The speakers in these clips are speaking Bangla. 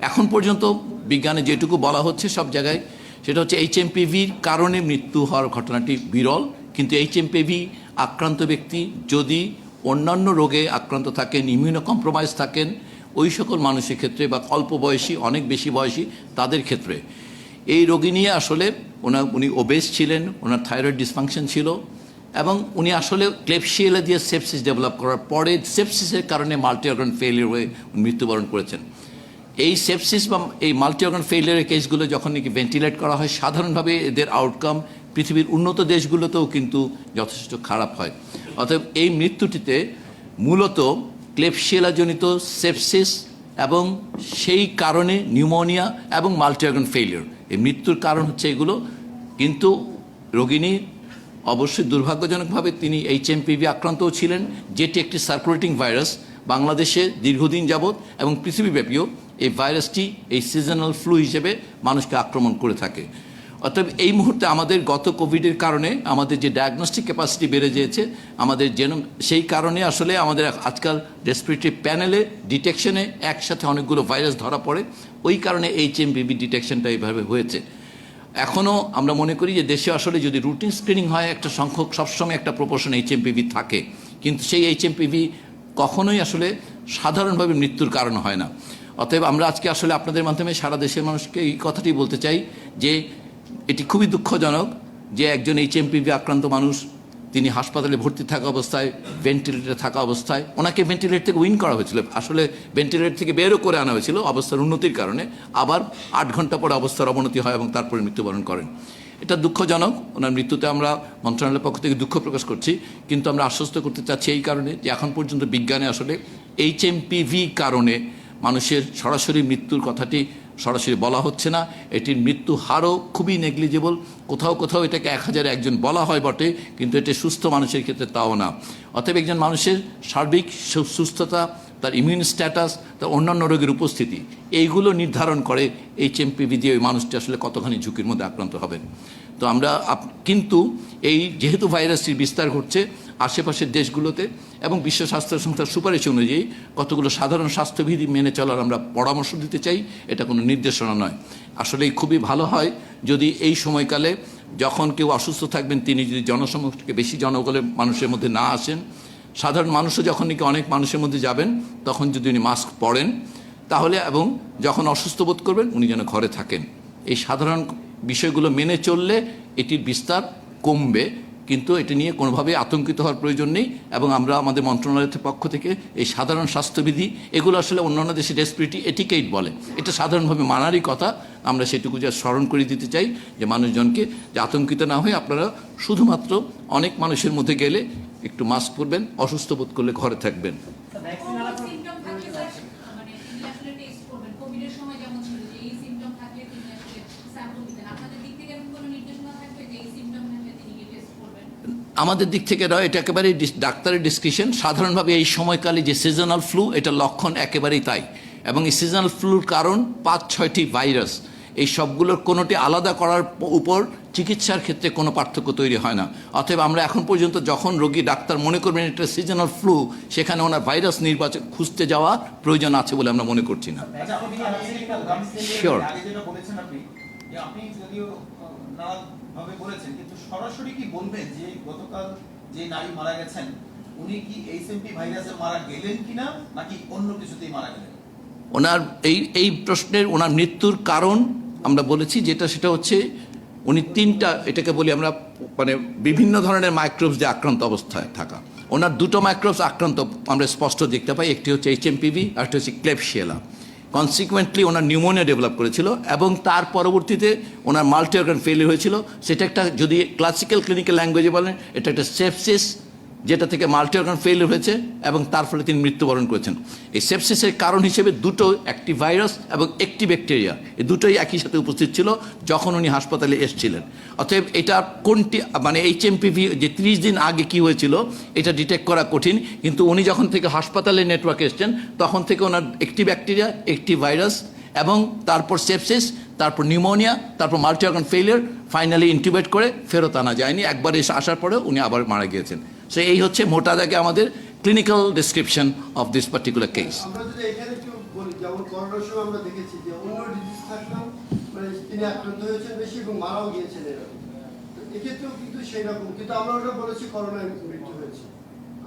এখন পর্যন্ত বিজ্ঞানে যেটুকু বলা হচ্ছে সব জায়গায় সেটা হচ্ছে এইচএমপিভির কারণে মৃত্যু হওয়ার ঘটনাটি বিরল, কিন্তু এইচএমপিভি আক্রান্ত ব্যক্তি যদি অন্যান্য রোগে আক্রান্ত থাকেন, ইমিউনো কম্প্রোমাইজ থাকেন, ওই সকল মানুষের ক্ষেত্রে বা অল্প বয়সী, অনেক বেশি বয়সী তাদের ক্ষেত্রে এই রোগী নিয়ে আসলে উনি ওবেস ছিলেন, ওনার থাইরয়েড ডিসফাংশন ছিল এবং উনি আসলে ক্লেবশিয়েলা দিয়ে সেপসিস ডেভেলপ করার পরে সেপসিসের কারণে মাল্টি অর্গান ফেলিয়ার হয়ে মৃত্যুবরণ করেছেন। এই সেপসিস বা এই মাল্টি অর্গান ফেলিয়ারের কেসগুলো যখন নাকি ভেন্টিলেট করা হয়, সাধারণভাবে এদের আউটকাম পৃথিবীর উন্নত দেশগুলোতেও কিন্তু যথেষ্ট খারাপ হয়। অতএব এই মৃত্যুটিতে মূলত ক্লেবশিয়েলাজনিত সেপসিস এবং সেই কারণে নিউমোনিয়া এবং মাল্টি অর্গান ফেলিয়ার, এই মৃত্যুর কারণ হচ্ছে এগুলো। কিন্তু রোগিনী অবশ্যই দুর্ভাগ্যজনকভাবে তিনি এইচএমপিভি আক্রান্তও ছিলেন, যেটি একটি সার্কুলেটিং ভাইরাস। বাংলাদেশে দীর্ঘদিন যাবৎ এবং পৃথিবীব্যাপীও এই ভাইরাসটি এই সিজনাল ফ্লু হিসেবে মানুষকে আক্রমণ করে থাকে। অতএব এই মুহূর্তে আমাদের গত কোভিডের কারণে আমাদের যে ডায়াগনস্টিক ক্যাপাসিটি বেড়ে গিয়েছে, আমাদের সেই কারণে আসলে আমাদের আজকাল রেসপিরেটরি প্যানেলে ডিটেকশনে একসাথে অনেকগুলো ভাইরাস ধরা পড়ে, ওই কারণে এইচএমপিভি ডিটেকশনটা এইভাবে হয়েছে। এখনও আমরা মনে করি যে দেশে আসলে যদি রুটিন স্ক্রিনিং হয় একটা সংখ্যক সবসময় একটা প্রপোর্শন এইচএমপিভি থাকে, কিন্তু সেই এইচএমপিভি কখনোই আসলে সাধারণভাবে মৃত্যুর কারণ হয় না। অতএব আমরা আজকে আসলে আপনাদের মাধ্যমে সারা দেশের মানুষকে এই কথাটি বলতে চাই যে এটি খুবই দুঃখজনক যে একজন এইচএমপিভি আক্রান্ত মানুষ তিনি হাসপাতালে ভর্তি থাকা অবস্থায়, ভেন্টিলেটরে থাকা অবস্থায়, ওনাকে ভেন্টিলেটর থেকে উইন করা হয়েছিল, আসলে ভেন্টিলেটর থেকে বেরও করে আনা হয়েছিল অবস্থার উন্নতির কারণে, আবার 8 ঘন্টা পরে অবস্থার অবনতি হয় এবং তারপরে মৃত্যুবরণ করেন। এটা দুঃখজনক। ওনার মৃত্যুতে আমরা মন্ত্রণালয়ের পক্ষ থেকে দুঃখ প্রকাশ করছি, কিন্তু আমরা আশ্বস্ত করতে চাচ্ছি এই কারণে যে এখন পর্যন্ত বিজ্ঞানে আসলে এইচএমপিভি কারণে মানুষের সরাসরি মৃত্যুর কথাটি সরাসরি বলা হচ্ছে না। এটির মৃত্যু হারও খুবই নেগলিজেবল। কোথাও কোথাও এটাকে 1000-এ একজন বলা হয় বটে, কিন্তু এটি সুস্থ মানুষের ক্ষেত্রে তাও না। অতএব একজন মানুষের সার্বিক সুস্থতা, তার ইমিউন স্ট্যাটাস, তার অন্যান্য রোগের উপস্থিতি, এইগুলো নির্ধারণ করে এইচএমপিভি দিয়ে ওই মানুষটি আসলে কতখানি ঝুঁকির মধ্যে আক্রান্ত হবেন। তো আমরা কিন্তু এই যেহেতু ভাইরাসটির বিস্তার ঘটছে আশেপাশের দেশগুলোতে এবং বিশ্ব স্বাস্থ্য সংস্থার সুপারিশ অনুযায়ী কতগুলো সাধারণ স্বাস্থ্যবিধি মেনে চলার আমরা পরামর্শ দিতে চাই, এটা কোনো নির্দেশনা নয়। আসলেই খুবই ভালো হয় যদি এই সময়কালে যখন কেউ অসুস্থ থাকবেন তিনি যদি জনসমক্ষে বেশি জনগণের মানুষের মধ্যে না আসেন, সাধারণ মানুষও যখন নাকি অনেক মানুষের মধ্যে যাবেন তখন যদি উনি মাস্ক পরেন তাহলে, এবং যখন অসুস্থ বোধ করবেন উনি যেন ঘরে থাকেন। এই সাধারণ বিষয়গুলো মেনে চললে এটির বিস্তার কমবে, কিন্তু এটি নিয়ে কোনোভাবেই আতঙ্কিত হওয়ার প্রয়োজন নেই। এবং আমরা আমাদের মন্ত্রণালয়ের পক্ষ থেকে এই সাধারণ স্বাস্থ্যবিধি, এগুলো আসলে অন্যান্য দেশে রেসপিরেটরি এটিকেট বলে, এটা সাধারণভাবে মানারই কথা। আমরা সেটুকু যা স্মরণ করে দিতে চাই যে মানুষজনকে যে আতঙ্কিত না হয়ে আপনারা শুধুমাত্র অনেক মানুষের মধ্যে গেলে একটু মাস্ক পরবেন, অসুস্থ বোধ করলে ঘরে থাকবেন। আমাদের দিক থেকে নয়, এটা একেবারেই ডাক্তারের ডিসক্রিপশন। সাধারণভাবে এই সময়কালে যে সিজনাল ফ্লু, এটা লক্ষণ একেবারেই তাই। এবং এই সিজনাল ফ্লুর কারণ 5-6টি ভাইরাস, এই সবগুলোর কোনোটি আলাদা করার উপর চিকিৎসার ক্ষেত্রে কোনো পার্থক্য তৈরি হয় না। অতএব আমরা এখন পর্যন্ত যখন রোগী ডাক্তার মনে করবেন এটা সিজনাল ফ্লু, সেখানে ওনার ভাইরাস নির্বাচন খুঁজতে যাওয়া প্রয়োজন আছে বলে আমরা মনে করছি না। শিওর। সরাসরি কি বলবেন যে গতকাল যে নারী মারা গেছেন উনি কি এইচএমপি ভাইরাসে মারা গেলেন কিনা নাকি অন্য কিছুতেই মারা গেলেন? ওনার এই প্রশ্নের ওনার মৃত্যুর কারণ আমরা বলেছি যেটা, সেটা হচ্ছে উনি 3টা, এটাকে বলি আমরা মানে বিভিন্ন ধরনের মাইক্রোবস দিয়ে আক্রান্ত অবস্থায় থাকা। ওনার 2টো মাইক্রোবস আক্রান্ত আমরা স্পষ্ট দেখতে পাই, একটি হচ্ছে এইচএমপিভি আর একটা হচ্ছে ক্লেবশিয়েলা। কনসিকুয়েন্টলি ওনার নিউমোনিয়া ডেভেলপ করেছিল এবং তার পরবর্তীতে ওনার মাল্টি অর্গান ফেলিয়ার হয়েছিল। সেটা একটা, যদি ক্লাসিক্যাল ক্লিনিক্যাল ল্যাঙ্গুয়েজে বলেন, এটা একটা সেপসিস, যেটা থেকে মাল্টি অর্গান ফেলিয়ার হয়েছে এবং তার ফলে তিনি মৃত্যুবরণ করেছেন। এই সেপসিসের কারণ হিসেবে 2টো, একটি ভাইরাস এবং একটি ব্যাকটেরিয়া, এই দুটোই একই সাথে উপস্থিত ছিল যখন উনি হাসপাতালে এসেছিলেন। অতএব এটা কোনটি মানে এইচএমপিভি যে 30 দিন আগে কি হয়েছিল এটা ডিটেক্ট করা কঠিন, কিন্তু উনি যখন থেকে হাসপাতালে নেটওয়ার্কে এসছেন তখন থেকে ওনার একটি ব্যাকটেরিয়া, একটি ভাইরাস এবং তারপর সেপসিস, তারপর নিউমোনিয়া, তারপর মাল্টি অর্গান ফেলিয়ার, ফাইনালি ইন্টিউবেট করে ফেরত আনা যায়নি। একবার এসে আসার পরে উনি আবার মারা গিয়েছেন। সো এই হচ্ছে মোটা দাগে আমাদের clinical description of this particular case. আমরা যদি এখানে একটু বলি যেমন করোনার সময় আমরা দেখেছি যে অন্য ডিজিজ থাকলেও মানে তিনি আক্রান্ত হয়েছেন বেশি এবং মারাও গিয়েছেন এরকম। তো এক্ষেত্রেও কিন্তু সেই রকম, কিন্তু আমরা ওটা বলেছি করোনায় মৃত্যু হয়েছে।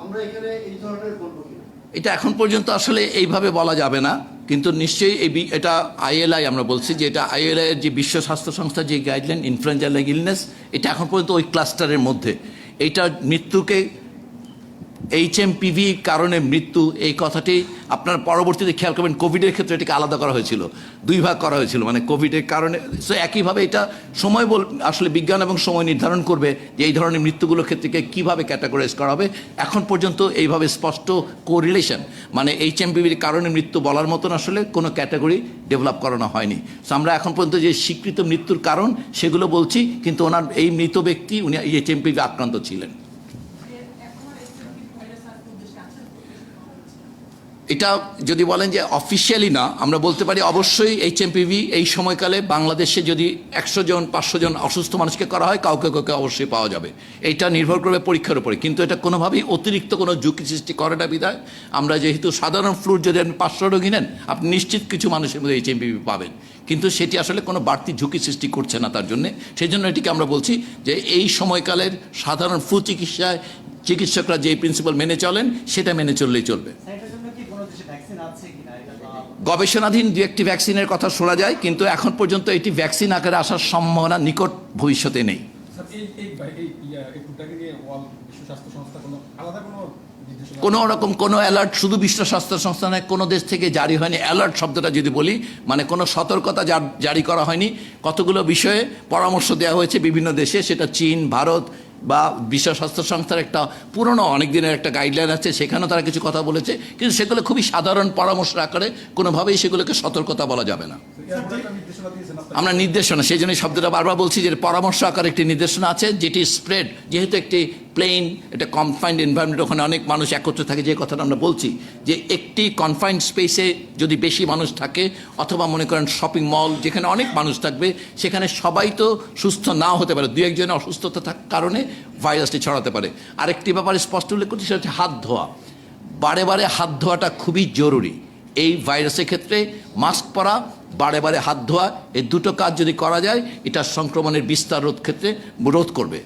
আমরা এখানে এই ধরনের বলবো কিনা? এটা এখন পর্যন্ত আসলে এইভাবে বলা যাবে না, কিন্তু নিশ্চয়ই এটা আইএলআই আমরা বলছি যে এটা আইএলআই এর যে বিশ্ব স্বাস্থ্য সংস্থার যে গাইডলাইন ইনফ্লুয়েঞ্জা লাইক ইলনেস, এটা এখন পর্যন্ত ওই ক্লাস্টারের মধ্যে। এইটার মৃত্যুকে এইচএমপিভি কারণে মৃত্যু এই কথাটি আপনার পরবর্তীতে খেয়াল করবেন কোভিডের ক্ষেত্রে এটাকে আলাদা করা হয়েছিল, দুই ভাগ করা হয়েছিল, মানে কোভিডের কারণে। সো একইভাবে এটা সময় আসলে বিজ্ঞান এবং সময় নির্ধারণ করবে যে এই ধরনের মৃত্যুগুলোর ক্ষেত্রে কীভাবে ক্যাটাগরাইজ করা হবে। এখন পর্যন্ত এইভাবে স্পষ্ট কোরিলেশন মানে এইচএমপিভির কারণে মৃত্যু বলার মতন আসলে কোনো ক্যাটাগরি ডেভেলপ করানো হয়নি। সো আমরা এখন পর্যন্ত যে স্বীকৃত মৃত্যুর কারণ সেগুলো বলছি, কিন্তু ওনার এই মৃত ব্যক্তি উনি এইচএমপিভি আক্রান্ত ছিলেন। এটা যদি বলেন যে অফিসিয়ালি না, আমরা বলতে পারি অবশ্যই এইচএমপিভি এই সময়কালে বাংলাদেশে যদি 100 জন 500 জন অসুস্থ মানুষকে করা হয় কাউকে কাউকে অবশ্যই পাওয়া যাবে। এটা নির্ভর করবে পরীক্ষার উপরে, কিন্তু এটা কোনোভাবেই অতিরিক্ত কোনো ঝুঁকি সৃষ্টি করে না। বিধায় আমরা যেহেতু সাধারণ ফ্লুর যদি আপনি 500 রোগী নেন আপনি নিশ্চিত কিছু মানুষের মধ্যে এইচএমপিভি পাবেন, কিন্তু সেটি আসলে কোনো বাড়তি ঝুঁকি সৃষ্টি করছে না তার জন্যে। সেই জন্য এটিকে আমরা বলছি যে এই সময়কালের সাধারণ ফ্লু চিকিৎসায় চিকিৎসকরা যে প্রিন্সিপাল মেনে চলেন সেটা মেনে চললেই চলবে। গবেষণাধীন দু একটি ভ্যাকসিনের কথা শোনা যায়, কিন্তু এখন পর্যন্ত এটি ভ্যাকসিন আকারে আসার সম্ভাবনা নিকট ভবিষ্যতে নেই। কোনো রকম কোনো অ্যালার্ট শুধু বিশ্ব স্বাস্থ্য সংস্থা নয়, কোনো দেশ থেকে জারি হয়নি। অ্যালার্ট শব্দটা যদি বলি মানে কোনো সতর্কতা জারি করা হয়নি। কতগুলো বিষয়ে পরামর্শ দেওয়া হয়েছে বিভিন্ন দেশে, সেটা চীন, ভারত বা বিশ্ব স্বাস্থ্য সংস্থার একটা পুরনো অনেক দিনের একটা গাইডলাইন আছে, সেখানেও তারা কিছু কথা বলেছে, কিন্তু সেগুলো খুবই সাধারণ পরামর্শ আকারে, কোনোভাবেই সেগুলোকে সতর্কতা বলা যাবে না। আমরা নির্দেশনা, সেই জন্য শব্দটা বারবার বলছি যে পরামর্শ আকারে একটি নির্দেশনা আছে যেটি স্প্রেড, যেহেতু একটি প্লেন একটা কনফাইন্ড এনভায়রনমেন্ট, ওখানে অনেক মানুষ একত্রে থাকে, যে কথাটা আমরা বলছি যে একটি কনফাইন্ড স্পেসে যদি বেশি মানুষ থাকে অথবা মনে করেন শপিং মল যেখানে অনেক মানুষ থাকবে, সেখানে সবাই তো সুস্থ নাও হতে পারে, দু একজনের অসুস্থতা থাকার কারণে ভাইরাসটি ছড়াতে পারে। আরেকটি ব্যাপারে স্পষ্ট উল্লেখ করছি, সেটা হচ্ছে হাত ধোয়া। বারে বারে হাত ধোয়াটা খুবই জরুরি এই ভাইরাসের ক্ষেত্রে। মাস্ক পরা, বারে বারে হাত ধোয়া, এই দুটো কাজ যদি করা যায় এটা সংক্রমণের বিস্তার রোধ করবে।